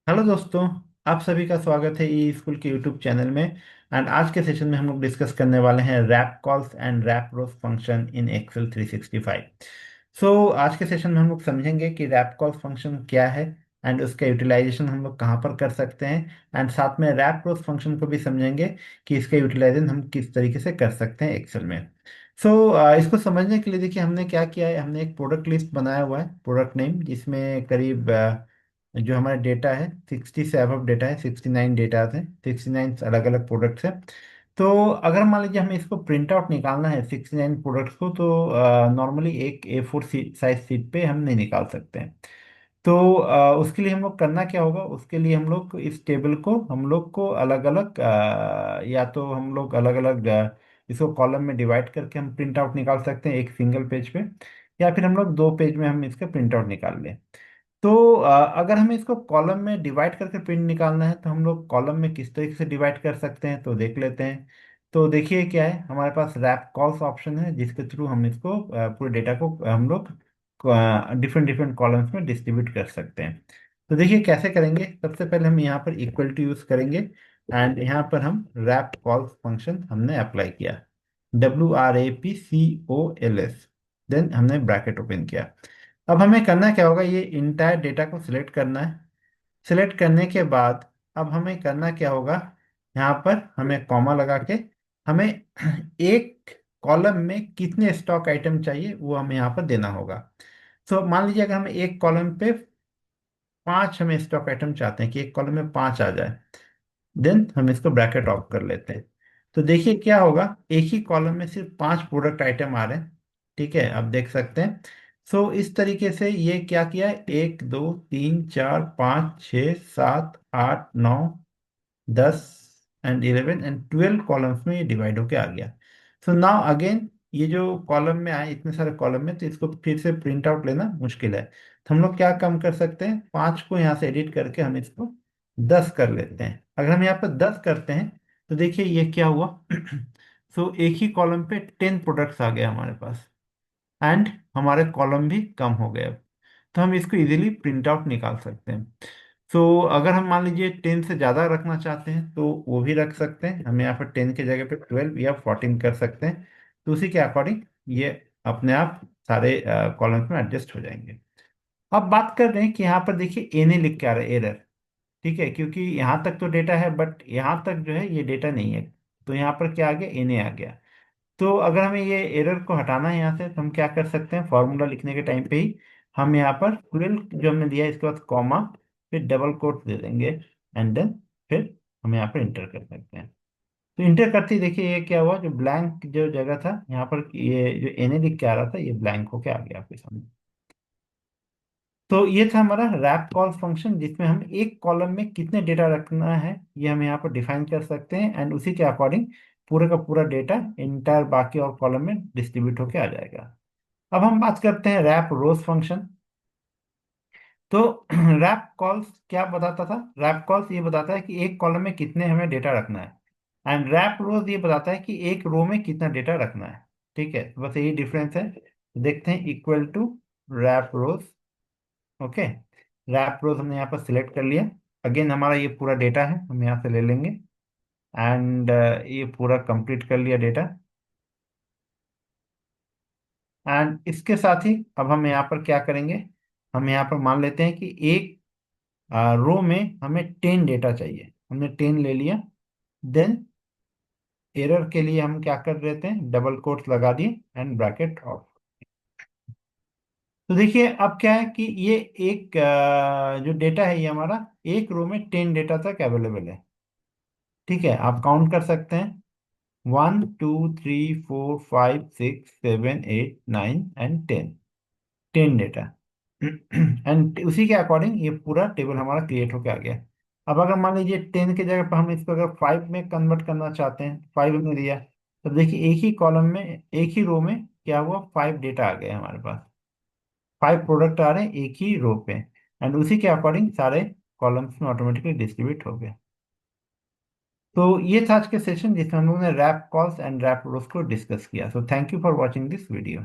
Hello दोस्तों। आप सभी का स्वागत है ई स्कूल के यूट्यूब चैनल में। एंड आज के सेशन में हम लोग डिस्कस करने वाले हैं wrap calls and wrap rows function in Excel 365। आज के सेशन में हम लोग समझेंगे कि रैप कॉल्स फंक्शन क्या है एंड उसका यूटिलाइजेशन हम लोग कहाँ पर कर सकते हैं। एंड साथ में रैप रोज फंक्शन को भी समझेंगे कि इसका यूटिलाइजेशन हम किस तरीके से कर सकते हैं एक्सेल में। इसको समझने के लिए देखिए हमने क्या किया है। हमने एक प्रोडक्ट लिस्ट बनाया हुआ है, प्रोडक्ट नेम, जिसमें करीब जो हमारा डेटा है 60 से अबव डेटा है, 69 डेटा है, 69 अलग अलग प्रोडक्ट्स है। तो अगर मान लीजिए हमें इसको प्रिंट आउट निकालना है 69 प्रोडक्ट्स को, तो नॉर्मली एक A4 साइज शीट पे हम नहीं निकाल सकते हैं। उसके लिए हम लोग करना क्या होगा, उसके लिए हम लोग इस टेबल को हम लोग को अलग अलग या तो हम लोग अलग अलग इसको कॉलम में डिवाइड करके हम प्रिंट आउट निकाल सकते हैं एक सिंगल पेज पे, या फिर हम लोग दो पेज में हम इसका प्रिंट आउट निकाल लें। अगर हमें इसको कॉलम में डिवाइड करके प्रिंट निकालना है तो हम लोग कॉलम में किस तरीके से डिवाइड कर सकते हैं तो देख लेते हैं। तो देखिए क्या है, हमारे पास रैप कॉल्स ऑप्शन है जिसके थ्रू हम इसको पूरे डेटा को हम लोग डिफरेंट डिफरेंट कॉलम्स में डिस्ट्रीब्यूट कर सकते हैं। तो देखिए कैसे करेंगे। सबसे पहले हम यहाँ पर इक्वल टू यूज करेंगे एंड यहाँ पर हम रैप कॉल्स फंक्शन हमने अप्लाई किया, WRAPCOLS। देन हमने ब्रैकेट ओपन किया। अब हमें करना क्या होगा, ये इंटायर डेटा को सिलेक्ट करना है। सिलेक्ट करने के बाद अब हमें करना क्या होगा, यहाँ पर हमें कॉमा लगा के हमें एक कॉलम में कितने स्टॉक आइटम चाहिए वो हमें यहाँ पर देना होगा। मान लीजिए अगर हम एक कॉलम पे 5 हमें स्टॉक आइटम चाहते हैं कि एक कॉलम में 5 आ जाए, देन हम इसको ब्रैकेट ऑफ कर लेते हैं। तो देखिए क्या होगा, एक ही कॉलम में सिर्फ 5 प्रोडक्ट आइटम आ रहे हैं। ठीक है, आप देख सकते हैं। इस तरीके से ये क्या किया है, 1 2 3 4 5 6 7 8 9 10 एंड 11 एंड 12 कॉलम्स में ये डिवाइड होके आ गया। नाउ अगेन ये जो कॉलम में आए, इतने सारे कॉलम में, तो इसको फिर से प्रिंट आउट लेना मुश्किल है। तो हम लोग क्या कम कर सकते हैं, 5 को यहाँ से एडिट करके हम इसको 10 कर लेते हैं। अगर हम यहाँ पर 10 करते हैं तो देखिए ये क्या हुआ। एक ही कॉलम पे 10 प्रोडक्ट्स आ गए हमारे पास एंड हमारे कॉलम भी कम हो गए अब। तो हम इसको इजीली प्रिंट आउट निकाल सकते हैं। अगर हम मान लीजिए 10 से ज़्यादा रखना चाहते हैं तो वो भी रख सकते हैं। हम यहाँ पर 10 के जगह पे 12 या 14 कर सकते हैं। तो उसी के अकॉर्डिंग ये अपने आप सारे कॉलम्स में एडजस्ट हो जाएंगे। अब बात कर रहे हैं कि यहाँ पर देखिए एने लिख के आ रहा है, एरर। ठीक है, क्योंकि यहाँ तक तो डेटा है बट यहाँ तक जो है ये डेटा नहीं है। तो यहाँ पर क्या आ गया, एने आ गया। तो अगर हमें ये एरर को हटाना है यहाँ से तो हम क्या कर सकते हैं, फॉर्मूला लिखने के टाइम पे ही हम यहाँ पर 12 जो हमने दिया है इसके बाद कॉमा, फिर डबल कोट दे देंगे एंड देन फिर हम यहाँ पर इंटर कर सकते हैं। तो इंटर करते ही देखिए ये क्या हुआ, जो ब्लैंक जो जगह था यहाँ पर, ये जो एने लिख के आ रहा था ये ब्लैंक होके आ गया आपके सामने। तो ये था हमारा रैप कॉल फंक्शन, जिसमें हम एक कॉलम में कितने डेटा रखना है ये हम यहाँ पर डिफाइन कर सकते हैं एंड उसी के अकॉर्डिंग पूरे का पूरा डेटा इंटायर बाकी और कॉलम में डिस्ट्रीब्यूट होके आ जाएगा। अब हम बात करते हैं रैप रोज फंक्शन। तो रैप कॉल्स क्या बताता था, रैप कॉल्स ये बताता है कि एक कॉलम में कितने हमें डेटा रखना है एंड रैप रोज ये बताता है कि एक रो में कितना डेटा रखना है। ठीक है, तो बस यही डिफरेंस है। देखते हैं इक्वल टू रैप रोज। ओके, रैप रोज हमने यहाँ पर सिलेक्ट कर लिया। अगेन हमारा ये पूरा डेटा है, हम यहाँ से ले लेंगे एंड ये पूरा कंप्लीट कर लिया डेटा। एंड इसके साथ ही अब हम यहाँ पर क्या करेंगे, हम यहाँ पर मान लेते हैं कि एक रो में हमें 10 डेटा चाहिए, हमने 10 ले लिया। देन एरर के लिए हम क्या कर देते हैं, डबल कोट्स लगा दिए एंड ब्रैकेट ऑफ। तो देखिए अब क्या है कि ये एक जो डेटा है ये हमारा एक रो में 10 डेटा तक अवेलेबल है। ठीक है, आप काउंट कर सकते हैं, 1 2 3 4 5 6 7 8 9 एंड 10, 10 डेटा। एंड उसी के अकॉर्डिंग ये पूरा टेबल हमारा क्रिएट होके आ गया। अब अगर मान लीजिए 10 की जगह पर हम इसको अगर 5 में कन्वर्ट करना चाहते हैं, 5 हमने दिया, तो देखिए एक ही कॉलम में एक ही रो में क्या हुआ, 5 डेटा आ गए हमारे पास, 5 प्रोडक्ट आ रहे हैं एक ही रो पे एंड उसी के अकॉर्डिंग सारे कॉलम्स में ऑटोमेटिकली डिस्ट्रीब्यूट हो गए। तो ये था आज के सेशन जिसमें हम लोगों ने रैप कॉल्स एंड रैप रोज को डिस्कस किया। Thank you for watching this video.